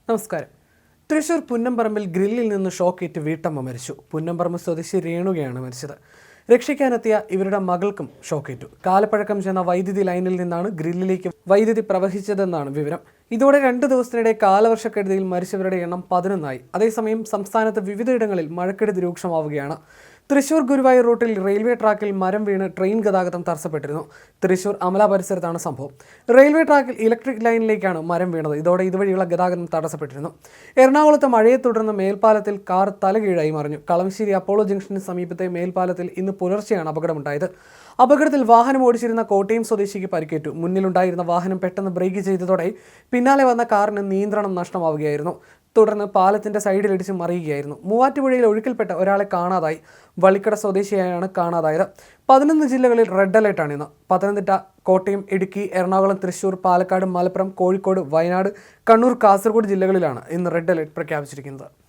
നമസ്കാരം. തൃശൂർ പുന്നംപറമ്പിൽ ഗ്രില്ലിൽ നിന്ന് ഷോക്കേറ്റ് വീട്ടമ്മ മരിച്ചു. പുന്നംപറമ്പ് സ്വദേശി രേണുകയാണ് മരിച്ചത്. രക്ഷിക്കാനെത്തിയ ഇവരുടെ മകൾക്കും ഷോക്കേറ്റു. കാലപ്പഴക്കം ചെന്ന വൈദ്യുതി ലൈനിൽ നിന്നാണ് ഗ്രില്ലിലേക്ക് വൈദ്യുതി പ്രവഹിച്ചതെന്നാണ് വിവരം. ഇതോടെ 2 ദിവസത്തിനിടെ കാലവർഷക്കെടുതിയിൽ മരിച്ചവരുടെ എണ്ണം 11 അതേസമയം സംസ്ഥാനത്ത് വിവിധയിടങ്ങളിൽ മഴക്കെടുതി രൂക്ഷമാവുകയാണ്. തൃശൂർ ഗുരുവായൂർ റൂട്ടിൽ റെയിൽവേ ട്രാക്കിൽ മരം വീണ് ട്രെയിൻ ഗതാഗതം തടസ്സപ്പെട്ടിരുന്നു. തൃശൂർ അമല പരിസരത്താണ് സംഭവം. റെയിൽവേ ട്രാക്കിൽ ഇലക്ട്രിക് ലൈനിലേക്കാണ് മരം വീണത്. ഇതോടെ ഇതുവഴിയുള്ള ഗതാഗതം തടസ്സപ്പെട്ടിരുന്നു. എറണാകുളത്ത് മഴയെ തുടർന്ന് മേൽപ്പാലത്തിൽ കാർ തലകീഴായി മറിഞ്ഞു. കളമശ്ശേരി അപ്പോളോ ജംഗ്ഷന് സമീപത്തെ മേൽപ്പാലത്തിൽ ഇന്ന് പുലർച്ചെയാണ് അപകടമുണ്ടായത്. അപകടത്തിൽ വാഹനം ഓടിച്ചിരുന്ന കോട്ടയം സ്വദേശിക്ക് പരിക്കേറ്റു. മുന്നിലുണ്ടായിരുന്ന വാഹനം പെട്ടെന്ന് ബ്രേക്ക് ചെയ്തതോടെ പിന്നാലെ വന്ന കാറിന് നിയന്ത്രണം നഷ്ടമാവുകയായിരുന്നു. തുടർന്ന് പാലത്തിന്റെ സൈഡിലിടിച്ച് മറിയുകയായിരുന്നു. മൂവാറ്റുപുഴയിൽ ഒഴുക്കിൽപ്പെട്ട ഒരാളെ കാണാതായി. വള്ളിക്കട സ്വദേശിയായാണ് കാണാതായത്. 11 ജില്ലകളിൽ റെഡ് അലേർട്ടാണ് ഇന്ന്. പത്തനംതിട്ട, കോട്ടയം, ഇടുക്കി, എറണാകുളം, തൃശൂർ, പാലക്കാട്, മലപ്പുറം, കോഴിക്കോട്, വയനാട്, കണ്ണൂർ, കാസർഗോഡ് ജില്ലകളിലാണ് ഇന്ന് റെഡ് അലേർട്ട് പ്രഖ്യാപിച്ചിരിക്കുന്നത്.